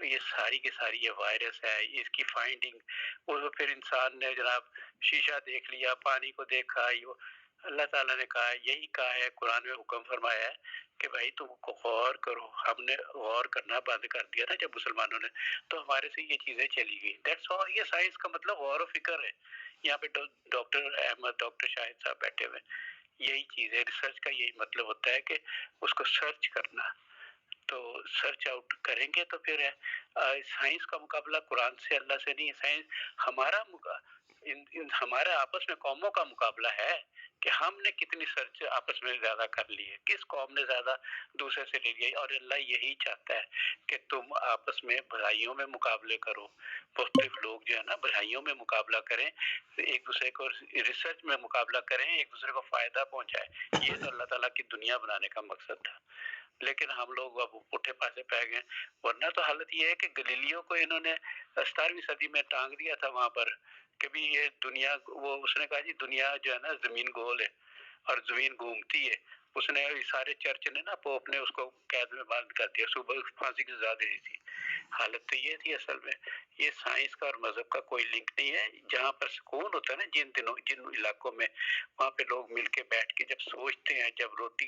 یہ ساری کی ساری یہ وائرس ہے، اس کی فائنڈنگ، وہ پھر انسان نے جناب شیشہ دیکھ لیا، پانی کو دیکھا، اللہ تعالیٰ نے کہا، یہی کہا ہے قرآن میں، حکم فرمایا ہے کہ بھائی تم کو غور کرو. ہم نے غور کرنا بند کر دیا نا جب مسلمانوں نے، تو ہمارے سے یہ چیزیں چلی گئی. That's all. یہ سائنس کا مطلب غور و فکر ہے. یہاں پہ ڈاکٹر احمد، ڈاکٹر شاہد صاحب بیٹھے ہوئے، یہی چیز ہے. ریسرچ کا یہی مطلب ہوتا ہے کہ اس کو سرچ کرنا. تو سرچ آؤٹ کریں گے تو پھر سائنس کا مقابلہ قرآن سے، اللہ سے نہیں. سائنس ہمارا آپس میں قوموں کا مقابلہ ہے کہ ہم نے کتنی سرچ آپس میں زیادہ کر لی ہے، کس قوم نے زیادہ دوسرے سے لے لیا. اور اللہ یہی چاہتا ہے کہ تم آپس میں بھائیوں میں مقابلے کرو. مختلف لوگ جو ہے نا بھائیوں میں مقابلہ کریں، ایک دوسرے کو ریسرچ میں مقابلہ کریں، ایک دوسرے کو فائدہ پہنچائے. یہ تو اللہ تعالیٰ کی دنیا بنانے کا مقصد تھا. لیکن ہم لوگ اب پٹھے پاسے پہ گئے. ورنہ تو حالت یہ ہے کہ گلیلیو کو انہوں نے 17ویں صدی میں ٹانگ دیا تھا وہاں پر کہ بھی یہ دنیا، وہ اس نے کہا جی دنیا جو ہے نا زمین گول ہے اور زمین گھومتی ہے. اس نے سارے چرچ نے نا پوپ نے اس کو قید میں بند کر دیا، صبح پھانسی کی سزا دے دی تھی. حالت تو یہ تھی. اصل میں یہ سائنس کا اور مذہب کا کوئی لنک نہیں ہے. جہاں پر سکون ہوتا ہے نا جن علاقوں میں، وہاں پہ لوگ مل کے بیٹھ کے جب سوچتے ہیں، جب روٹی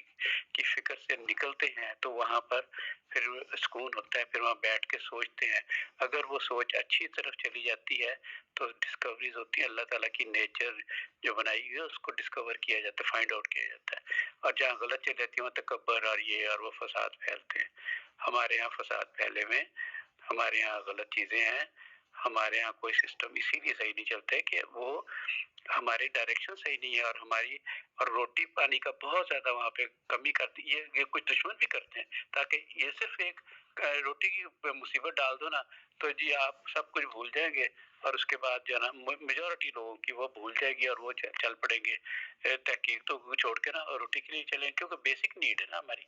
کی فکر سے نکلتے ہیں تو وہاں پر پھر سکون ہوتا ہے. پھر وہاں بیٹھ کے سوچتے ہیں. اگر وہ سوچ اچھی طرف چلی جاتی ہے تو ڈسکوریز ہوتی ہیں. اللہ تعالیٰ کی نیچر جو بنائی ہوئی ہے اس کو ڈسکور کیا جاتا ہے، فائنڈ آؤٹ کیا جاتا ہے. اور جہاں غلط چلی جاتی ہے وہاں تکبر اور یہ اور وہ فساد پھیلتے ہیں. ہمارے یہاں فساد پھیلے ہوئے، ہمارے یہاں غلط چیزیں ہیں، ہمارے یہاں کوئی سسٹم اسی لیے صحیح نہیں چلتا ہے کہ وہ ہماری ڈائریکشن صحیح نہیں ہے. اور روٹی پانی کا بہت زیادہ وہاں پہ کمی کرتی. یہ کچھ دشمن بھی کرتے ہیں تاکہ یہ صرف ایک روٹی کی مصیبت ڈال دو نا تو جی آپ سب کچھ بھول جائیں گے. اور اس کے بعد جو ہے نا میجورٹی لوگوں کی وہ بھول جائے گی اور وہ چل پڑیں گے تحقیق تو چھوڑ کے نا اور روٹی کے لیے چلیں، کیونکہ بیسک نیڈ ہے نا ہماری.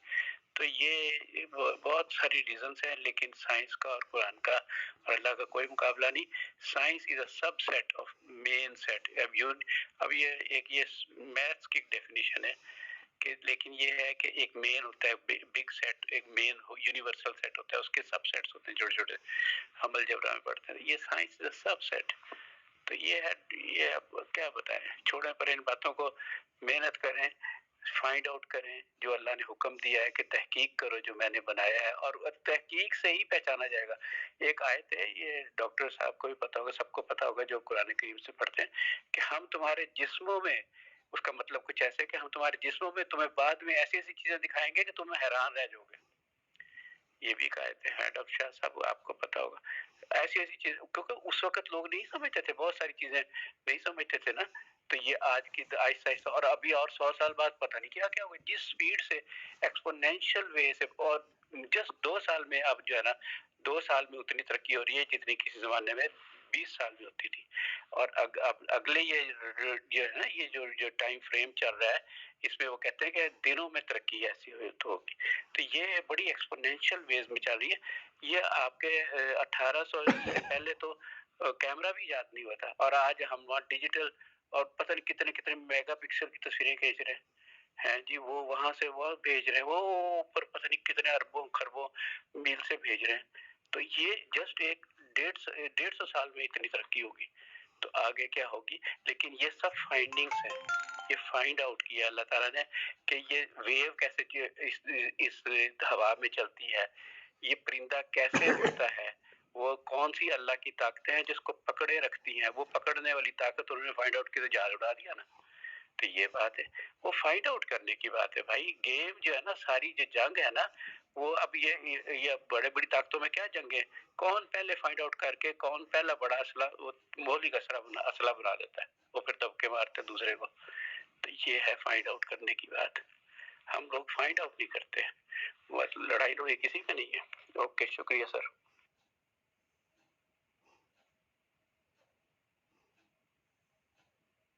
تو یہ بہت ساری ریزنس ہیں. لیکن سائنس کا اور قرآن کا اور اللہ کا کوئی مقابلہ نہیں. Science is a subset of main set. اب یہ میتھس کی ڈیفینیشن ہے کہ، لیکن یہ ہے کہ ایک مین ہوتا ہے بگ سیٹ، ایک مین یونیورسل سیٹ ہوتا ہے، اس کے سب سیٹس ہوتے ہیں چھوٹے چھوٹے، ہم الجبرا میں پڑھتے ہیں. یہ science is a sub set. تو یہ ہے، یہ اب کیا بتائیں، چھوڑیں پر ان باتوں کو. محنت کریں، فائنڈ آؤٹ کریں جو اللہ نے حکم دیا ہے کہ تحقیق کرو جو میں نے بنایا ہے، اور تحقیق سے ہی پہچانا جائے گا. ایک آیت ہے، یہ ڈاکٹر صاحب کو بھی پتا ہوگا، سب کو پتا ہوگا جو قرآن کریم سے پڑھتے ہیں، کہ ہم تمہارے جسموں میں، اس کا مطلب کچھ ایسے کہ ہم تمہارے جسموں میں تمہیں بعد میں ایسی ایسی چیزیں دکھائیں گے کہ تمہیں حیران رہ جاؤ گے. یہ بھی کہتے ہیں ڈاکٹر شاہ صاحب، آپ کو پتا ہوگا ایسی ایسی چیز، کیونکہ اس وقت لوگ نہیں سمجھتے تھے، بہت ساری چیزیں نہیں سمجھتے تھے نا. تو یہ آج کی آہستہ آہستہ، اور ابھی اور 100 سال بعد پتہ نہیں کیا کیا ہوگا. جس سپیڈ سے ایکسپونینشیل وے سے، اور جسٹ 2 سال میں اب جو ہے نا 2 سال میں اتنی ترقی ہو رہی ہے جتنی کسی زمانے میں 20 سال میں ہوتی تھی. اور اگلے یہ جو ہے نا یہ جو ٹائم فریم چل رہا ہے، اس میں وہ کہتے ہیں کہ دنوں میں ترقی ایسی ہوگی. تو یہ بڑی ایکسپونینشیل ویز میں چل رہی ہے. یہ آپ کے 1800 سے پہلے تو کیمرہ بھی یاد نہیں ہوا تھا، اور آج ہم وہاں ڈیجیٹل اور پتہ نہیں کتنے کتنے میگا پکسل کی تصویریں کھینچ رہے ہیں جی. وہ وہاں سے وہ بھیج رہے ہیں، وہ اوپر پتہ نہیں کتنے اربوں خربوں میل سے بھیج رہے ہیں. تو یہ جسٹ ایک 150 سال میں اتنی ترقی ہوگی، تو آگے کیا ہوگی. لیکن یہ سب فائنڈنگز ہیں، یہ فائنڈ آؤٹ کیا اللہ تعالیٰ نے کہ یہ ویو کیسے اس ہوا میں چلتی ہے، یہ پرندہ کیسے اڑتا ہے، وہ کون سی اللہ کی طاقتیں ہیں جس کو پکڑے رکھتی ہیں. وہ پکڑنے والی طاقت انہوں نے فائنڈ آؤٹ کی تو جال اڑا دیا نا. تو یہ بات ہے، وہ فائنڈ آؤٹ کرنے کی بات ہے بھائی. گیم جو ہے نا، ساری جو جنگ ہے نا، وہ اب یہ بڑے بڑی طاقتوں میں کیا جنگیں، کون پہلے فائنڈ آؤٹ کر کے کون پہلا بڑا اسلحہ، وہ مولک اسلحہ بنا دیتا ہے، وہ پھر دبکے مارتے دوسرے کو. تو یہ ہے فائنڈ آؤٹ کرنے کی بات. ہم لوگ فائنڈ آؤٹ نہیں کرتے، بس لڑائی لڑائی کسی کا نہیں ہے. اوکے، شکریہ سر.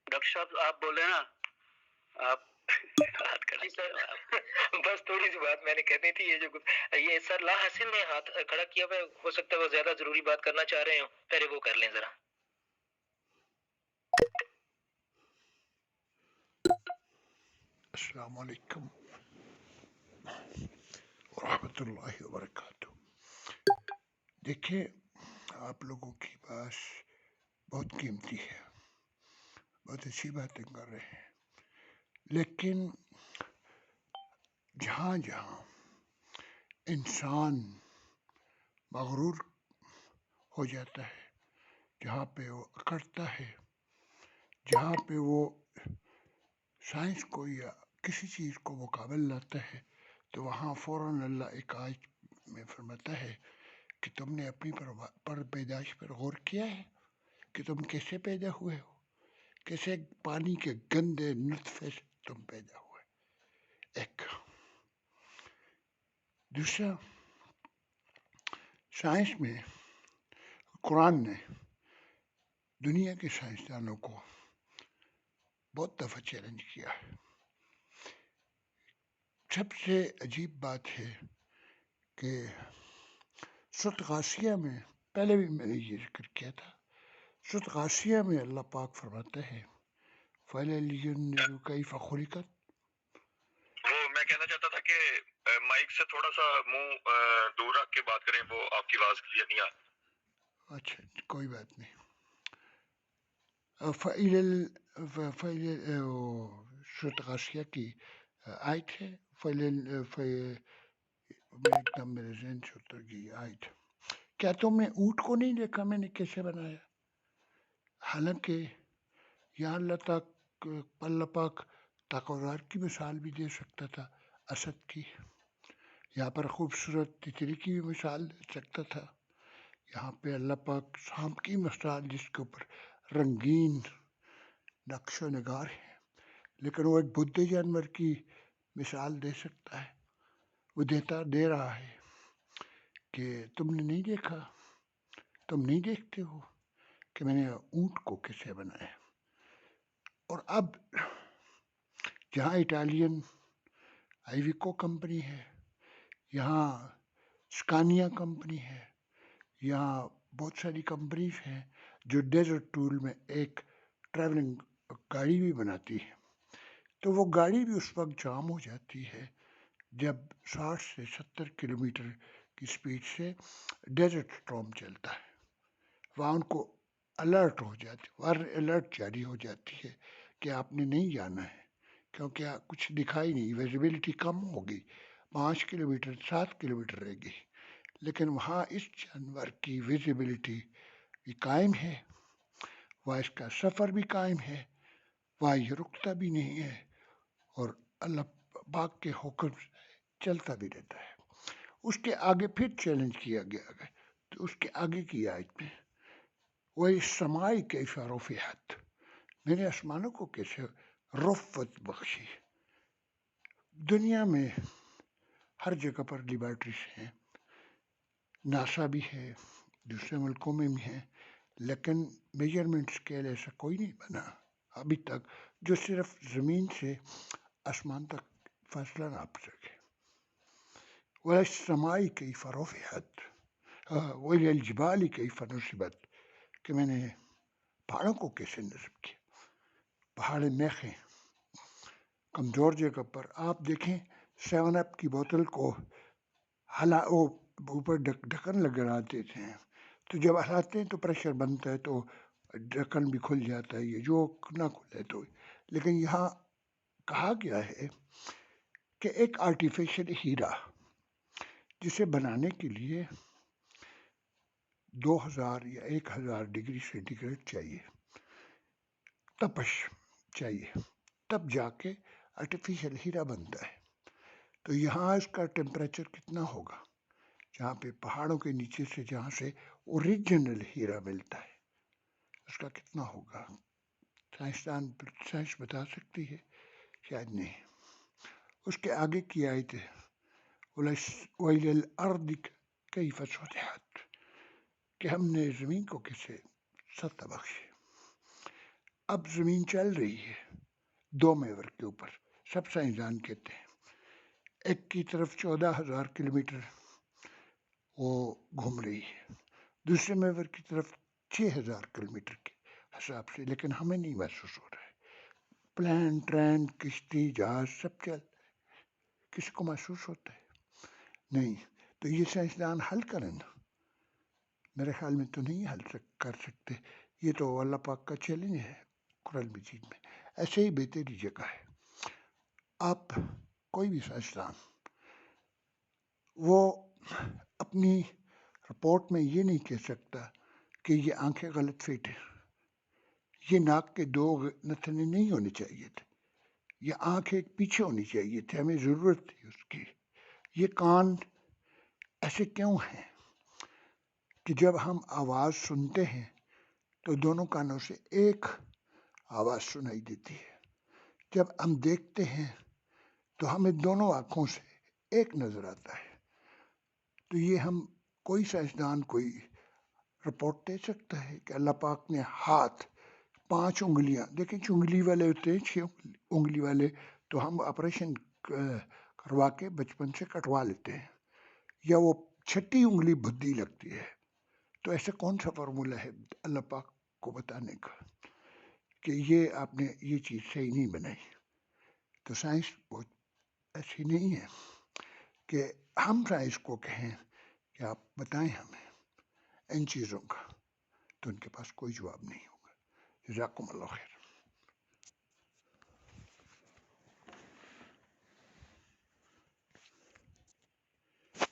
ڈاکٹر صاحب آپ بولے نا، آپ بس تھوڑی سی بات میں نے کہنی تھی. یہ سر لا حسن نے ہاتھ کھڑا کیا ہوا ہے، ہو سکتا ہے وہ زیادہ ضروری بات کرنا چاہ رہے ہوں، پہلے وہ کر لیں ذرا. السلام علیکم ورحمۃ اللہ وبرکاتہ. دیکھیے آپ لوگوں کی بات بہت قیمتی ہے، بہت اچھی باتیں کر رہے ہیں، لیکن جہاں جہاں انسان مغرور ہو جاتا ہے، جہاں پہ وہ اکڑتا ہے، جہاں پہ وہ سائنس کو یا کسی چیز کو مقابل لاتا ہے، تو وہاں فوراً اللہ ایک آیت میں فرماتا ہے کہ تم نے اپنی پر پیدائش پر غور کیا ہے کہ تم کیسے پیدا ہوئے ہو، کیسے پانی کے گندے نطفے سے تم پیدا ہوئے. ایک دوسرا، سائنس میں قرآن نے دنیا کے سائنسدانوں کو بہت دفعہ چیلنج کیا ہے. سب سے عجیب بات ہے کہ سورۃ غاشیہ میں، پہلے بھی میں نے یہ ذکر کیا تھا، سورۃ غاشیہ میں اللہ پاک فرماتا ہے فَلَيَنظُرُوا كَيْفَ خُلِقَتْ. وہ میں کہنا چاہتا تھا کہ مائک سے تھوڑا سا منہ دور رکھ کے بات کریں، وہ آپ کی آواز کلیئر نہیں آ. اچھا کوئی بات نہیں. سورۃ غاشیہ کی آیت ہے، میں ایک دم میرے ذہن سے اتر گئی آیت. کیا تم نے اونٹ کو نہیں دیکھا میں نے کیسے بنایا؟ حالانکہ یہاں اللہ پاک طاقتور کی مثال بھی دے سکتا تھا، اسد کی. یہاں پر خوبصورت تتری کی بھی مثال دے سکتا تھا. یہاں پہ اللہ پاک سانپ کی مثال جس کے اوپر رنگین نقش و نگار ہے، لیکن وہ ایک بدھے جانور کی مثال دے سکتا ہے. وہ دے رہا ہے کہ تم نے نہیں دیکھا، تم نہیں دیکھتے ہو کہ میں نے اونٹ کو کیسے بنایا. اور اب جہاں اٹالین آئیویکو کمپنی ہے، یہاں اسکانیا کمپنی ہے، یہاں بہت ساری کمپنیز ہیں جو ڈیزرٹ ٹول میں ایک ٹریولنگ گاڑی بھی بناتی ہے. تو وہ گاڑی بھی اس وقت جام ہو جاتی ہے جب 60 سے 70 کلومیٹر کی سپیڈ سے ڈیزرٹ اسٹارم چلتا ہے. وہاں ان کو الرٹ ہو جاتی، الرٹ جاری ہو جاتی ہے کہ آپ نے نہیں جانا ہے، کیونکہ کچھ دکھائی نہیں، ویزیبلٹی کم ہوگی، 5 کلومیٹر 7 کلومیٹر رہ گئی. لیکن وہاں اس جانور کی ویزیبلٹی بھی قائم ہے، وہاں اس کا سفر بھی قائم ہے، وہاں یہ رکتا بھی نہیں ہے، اور اللہ پاک کے حکم سے چلتا بھی رہتا ہے. اس کے آگے پھر چیلنج کیا گیا ہے، تو اس کے آگے کی آیت میں وَالسَّمَاءِ كَيْفَ رُفِعَتْ، میں نے آسمانوں کو کیسے رفت بخشی. دنیا میں ہر جگہ پر لیبارٹریز ہیں، ناسا بھی ہے، دوسرے ملکوں میں بھی ہیں، لیکن میجرمنٹ اسکیل ایسا کوئی نہیں بنا ابھی تک جو صرف زمین سے آسمان تک فاصلہ ناپ سکے. وَالسَّمَاءِ كَيْفَ رُفِعَتْ وَإِلَى الْجِبَالِ كَيْفَ نُصِبَتْ، کہ میں نے پہاڑوں کو کیسے نصب کیا. پہاڑ میخیں کمزور جگہ پر آپ دیکھیں، 7 اپ کی بوتل کو اوپر ڈھکن لگا دیتے ہیں، تو جب ہلاتے ہیں تو پریشر بنتا ہے تو ڈھکن بھی کھل جاتا ہے، یہ جو نہ کھلے تو. لیکن یہاں کہا گیا ہے کہ ایک آرٹیفیشل ہیرا جسے بنانے کے لیے 2000 یا 1000 ڈگری سینٹی گریڈ چاہیے، تپش چاہیے، تب جا کے آرٹیفیشل ہیرا بنتا ہے. تو یہاں اس کا ٹیمپریچر کتنا ہوگا، جہاں پہ پہاڑوں کے نیچے سے جہاں سے اوریجنل ہیرا ملتا ہے، اس کا کتنا ہوگا؟ سائنس بتا سکتی ہے؟ شاید نہیں. اس کے آگے کی آیت ہے وَإِلَى الْأَرْضِ كَيْفَ سُطِحَتْ، کہ ہم نے زمین کو کیسے سطح بخشی. اب زمین چل رہی ہے 2 محور کے اوپر، سب سائنسدان کہتے ہیں. ایک کی طرف 14,000 کلومیٹر وہ گھوم رہی ہے، دوسرے محور کی طرف 6,000 کلومیٹر کے حساب سے، لیکن ہمیں نہیں محسوس ہو رہا ہے. پلین، ٹرین، کشتی، جہاز سب چل، کسی کو محسوس ہوتا ہے؟ نہیں. تو یہ سائنسدان حل کریں نا. میرے خیال میں تو نہیں کر سکتے. یہ تو اللہ پاک کا چیلنج ہے قرآن مجید میں. ایسے ہی بہتری جگہ ہے. آپ کوئی بھی سائنسدان وہ اپنی رپورٹ میں یہ نہیں کہہ سکتا کہ یہ آنکھیں غلط فٹ ہیں، یہ ناک کے 2 نتنے نہیں ہونے چاہیے تھے، یہ آنکھ ایک پیچھے ہونی چاہیے تھی، ہمیں ضرورت تھی اس کی، یہ کان ایسے کیوں ہیں کہ جب ہم آواز سنتے ہیں تو دونوں کانوں سے ایک آواز سنائی دیتی ہے، جب ہم دیکھتے ہیں تو ہمیں دونوں آنکھوں سے ایک نظر آتا ہے. تو یہ ہم کوئی سائنسدان کوئی رپورٹ دے سکتا ہے کہ اللہ پاک نے ہاتھ 5 انگلیاں، دیکھیں چنگلی والے ہوتے ہیں 6 انگلی والے تو ہم آپریشن کروا کے بچپن سے کٹوا لیتے ہیں، یا وہ 6ٹھی انگلی بھدی لگتی ہے. تو ایسا کون سا فارمولہ ہے اللہ پاک کو بتانے کا کہ یہ آپ نے یہ چیز صحیح نہیں بنائی؟ تو سائنس بہت ایسی نہیں ہے کہ ہم سائنس کو کہیں کہ آپ بتائیں ہمیں ان چیزوں کا، تو ان کے پاس کوئی جواب نہیں ہوگا. جزاکم اللہ خیر.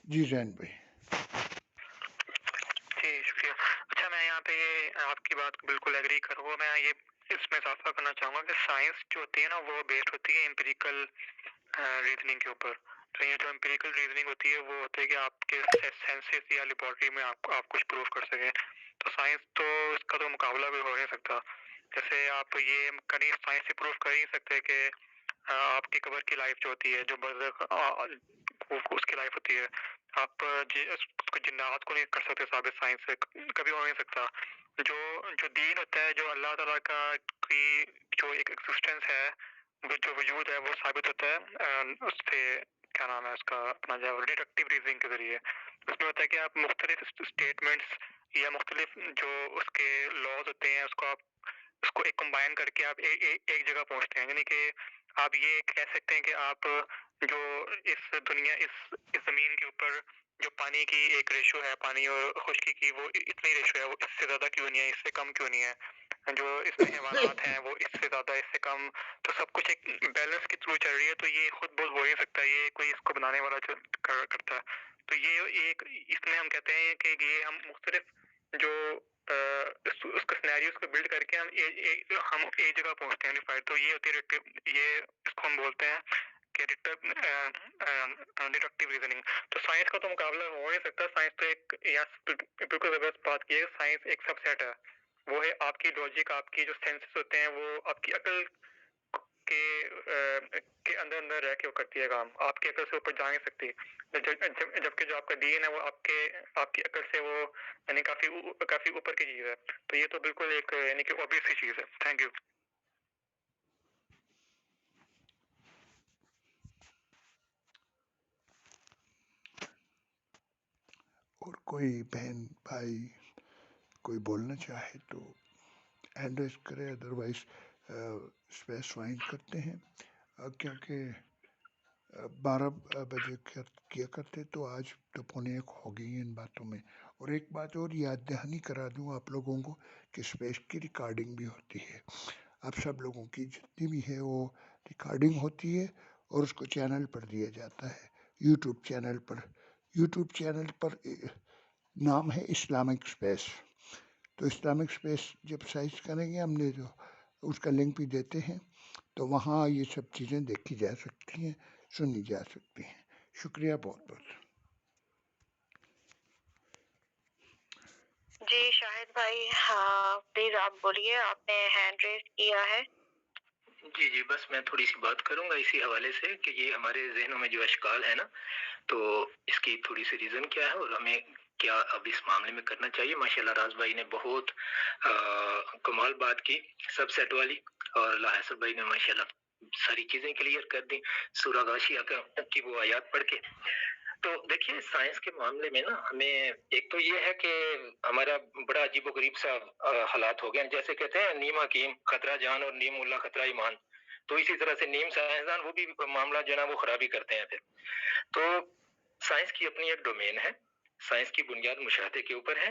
جی زین بھائی. جی شکریہ. اچھا میں یہاں پہ یہ آپ کی بات کو بالکل ایگری کروں گا. میں یہ اس میں اضافہ کرنا چاہوں گا کہ سائنس جو ہوتی ہے نا وہ بیسڈ ہوتی ہے امپیریکل ریزننگ کے اوپر. تو یہ جو امپیریکل ریزننگ ہوتی ہے وہ ہوتی ہے کہ آپ کے سینسز یا لیبارٹری میں آپ کچھ پروف کر سکیں. تو سائنس تو اس کا تو مقابلہ بھی ہو نہیں سکتا. جیسے آپ یہ سائنس سے پروف کر ہی نہیں سکتے کہ آپ کی قبر کی لائف جو ہوتی ہے، جو برزخ اس کی لائف ہوتی ہے، آپ جنات کو نہیں کر سکتے ثابت سائنس سے، کبھی ہو نہیں سکتا. جو دین ہوتا ہے، جو اللہ تعالیٰ کا کی جو ایک ایگزسٹنس ہے، جو وجود ہے، وہ ثابت ہوتا ہے اس سے کیا نام ہے اس کا اپنا جو ڈیڈکٹیو ریزننگ کے ذریعے. اس میں ہوتا ہے کہ آپ مختلف اسٹیٹمنٹس یا مختلف جو اس کے لاز ہوتے ہیں اس کو ایک کمبائن کر کے آپ ایک جگہ پہنچتے ہیں. یعنی کہ آپ یہ کہہ سکتے ہیں کہ آپ جو اس دنیا اس زمین کے اوپر جو پانی کی ایک ریشو ہے، پانی اور خشکی کی، وہ اتنی ریشو ہے، وہ اس سے زیادہ کیوں نہیں ہے، اس سے کم کیوں نہیں ہے. جو اس میں حیوانات ہیں وہ اس سے زیادہ، اس سے کم، تو سب کچھ ایک بیلنس کے تھرو چل رہی ہے. تو یہ خود بہت ہو نہیں سکتا، یہ کوئی اس کو بنانے والا کرتا ہے. تو یہ ایک اس میں ہم کہتے ہیں کہ یہ ہم مختلف جو اس کا سینیریوز کو بلڈ کر کے ہم ایک جگہ پہنچتے ہیں یونیفائڈ. تو یہ ہوتی ہے یہ اس کو ہم بولتے ہیں کہ ڈیڈکٹیو ریزننگ. تو سائنس کا تو مقابلہ ہو نہیں سکتا. سائنس تو ایک بالکل زبردست بات کی ہے، سائنس ایک سب سیٹ ہے. وہ ہے آپ کی لاجک، آپ کی جو سینسز ہوتے ہیں وہ آپ کی عقل کے اندر رہ کے وہ کرتی ہے کام. آپ کی عقل سے اوپر جا نہیں سکتی. جبکہ جو آپ کا دین ہے وہ آپ کی عقل سے وہ یعنی کافی اوپر کی چیز ہے. تو یہ تو بالکل ایک یعنی کہ اوبیس سی چیز ہے. Thank you. اور کوئی بہن بھائی کوئی بولنا چاہے تو ہینڈ ریز کرے، ادروائز اسپیس فائنڈ کرتے ہیں، کیونکہ 12 بجے کیا کرتے تو آج تو 12:45 ہو گئی ہیں ان باتوں میں. اور ایک بات اور یاد دہانی کرا دوں آپ لوگوں کو کہ اسپیس کی ریکارڈنگ بھی ہوتی ہے. آپ سب لوگوں کی جتنی بھی ہے وہ ریکارڈنگ ہوتی ہے اور اس کو چینل پر دیا جاتا ہے، یوٹیوب چینل پر. یوٹیوب چینل پر نام ہے اسلامک اسپیس. تو اسلامک اسپیس جب سائز کریں گے ہم نے جو اس کا لنک بھی دیتے ہیں، تو وہاں یہ سب چیزیں دیکھی جا سکتی ہیں، سنی جا سکتی ہیں. شکریہ بہت بہت. جی شاہد بھائی، ہاں پلیز آپ بولیے، آپ نے ہینڈ ریز کیا ہے. جی بس میں تھوڑی سی بات کروں گا اسی حوالے سے کہ یہ ہمارے ذہنوں میں جو اشکال ہے نا، تو اس کی تھوڑی سی ریزن کیا ہے اور ہمیں کیا اب اس معاملے میں کرنا چاہیے. ماشاءاللہ راز بھائی نے بہت کمال بات کی، سب سیٹ والی، اور اللہ حسن بھائی نے ماشاءاللہ ساری چیزیں کلیئر کر دی سورہ غاشیہ کی وہ آیات پڑھ کے. تو دیکھیے سائنس کے معاملے میں نا ہمیں ایک تو یہ ہے کہ ہمارا بڑا عجیب و غریب سا حالات ہو گئے ہیں. جیسے کہتے ہیں نیم حکیم خطرہ جان اور نیم اللہ خطرہ ایمان، تو اسی طرح سے نیم سائنسدان وہ بھی معاملہ جو ہے نا وہ خرابی کرتے ہیں. پھر تو سائنس کی اپنی ایک ڈومین ہے، سائنس کی بنیاد مشاہدے کے اوپر ہے.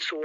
100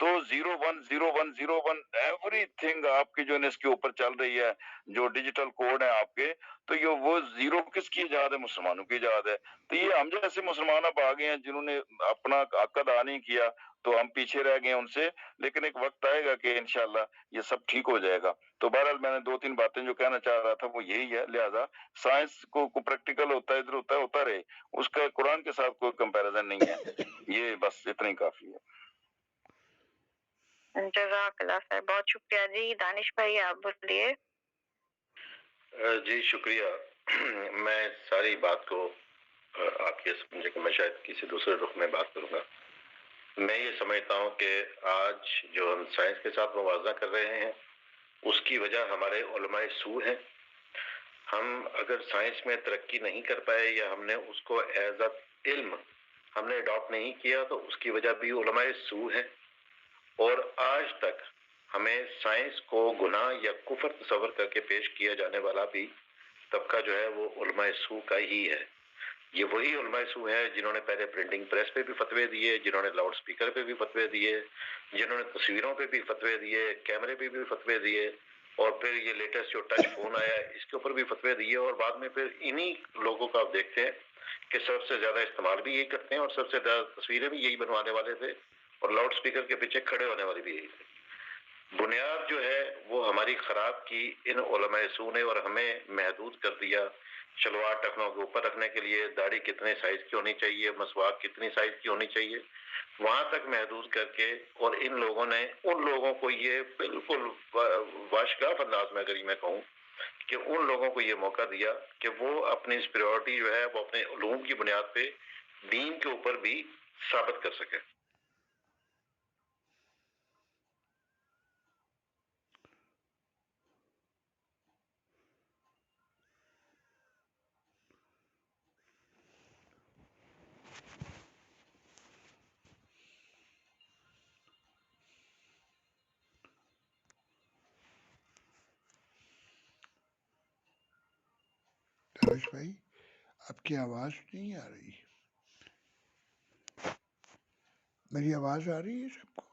تو 010101 ایوری تھنگ آپ کی جو ہے اس کے اوپر چل رہی ہے، جو ڈیجیٹل کوڈ ہے آپ کے، تو یہ وہ زیرو کس کی ایجاد ہے؟ مسلمانوں کی ایجاد ہے۔ تو یہ ہم جیسے مسلمان اب آ گئے ہیں جنہوں نے اپنا عقد ادا نہیں کیا، تو ہم پیچھے رہ گئے ان سے، لیکن ایک وقت آئے گا کہ انشاءاللہ یہ سب ٹھیک ہو جائے گا۔ تو بہرحال میں نے 2-3 باتیں جو کہنا چاہ رہا تھا وہ یہی ہے، لہذا سائنس کو پریکٹیکل ہوتا ہے، ادھر ہوتا رہے، اس کا قرآن کے ساتھ کوئی کمپیریزن نہیں ہے۔ یہ بس اتنا ہی کافی ہے۔ جزاک اللہ خیر، بہت شکریہ جی۔ دانش بھائی آپ بولیے۔ جی شکریہ۔ میں ساری بات کو آپ یہ سمجھے کہ میں شاید کسی دوسرے رخ میں بات کروں گا۔ میں یہ سمجھتا ہوں کہ آج جو ہم سائنس کے ساتھ موازنہ کر رہے ہیں اس کی وجہ ہمارے علماء سو ہیں۔ ہم اگر سائنس میں ترقی نہیں کر پائے یا ہم نے اس کو ایز اے علم ہم نے اڈاپٹ نہیں کیا تو اس کی وجہ بھی علماء سو ہے۔ اور آج تک ہمیں سائنس کو گناہ یا کفر تصور کر کے پیش کیا جانے والا بھی طبقہ جو ہے وہ علماء سو کا ہی ہے۔ یہ وہی علماء سو ہے جنہوں نے پہلے پرنٹنگ پریس پہ بھی فتوے دیے، جنہوں نے لاؤڈ سپیکر پہ بھی فتوے دیے، جنہوں نے تصویروں پہ بھی فتوے دیے، کیمرے پہ بھی فتوے دیے، اور پھر یہ لیٹسٹ جو ٹچ فون آیا ہے اس کے اوپر بھی فتوے دیے، اور بعد میں پھر انہی لوگوں کا آپ دیکھتے ہیں کہ سب سے زیادہ استعمال بھی یہی کرتے ہیں اور سب سے زیادہ تصویریں بھی یہی بنوانے والے تھے اور لاؤڈ سپیکر کے پیچھے کھڑے ہونے والے بھی یہی تھے۔ بنیاد جو ہے وہ ہماری خراب کی ان علماء سو نے، اور ہمیں محدود کر دیا شلوار ٹخنوں کے اوپر رکھنے کے لیے، داڑھی کتنے سائز کی ہونی چاہیے، مسواک کتنی سائز کی ہونی چاہیے، وہاں تک محدود کر کے، اور ان لوگوں نے ان لوگوں کو یہ بالکل واشگاف انداز میں اگر میں کہوں کہ ان لوگوں کو یہ موقع دیا کہ وہ اپنی سپیریورٹی جو ہے وہ اپنے علوم کی بنیاد پہ دین کے اوپر بھی ثابت کر سکے۔ دانش بھائی آپ کی آواز نہیں آ رہی، میری آواز آ رہی ہے سب کو؟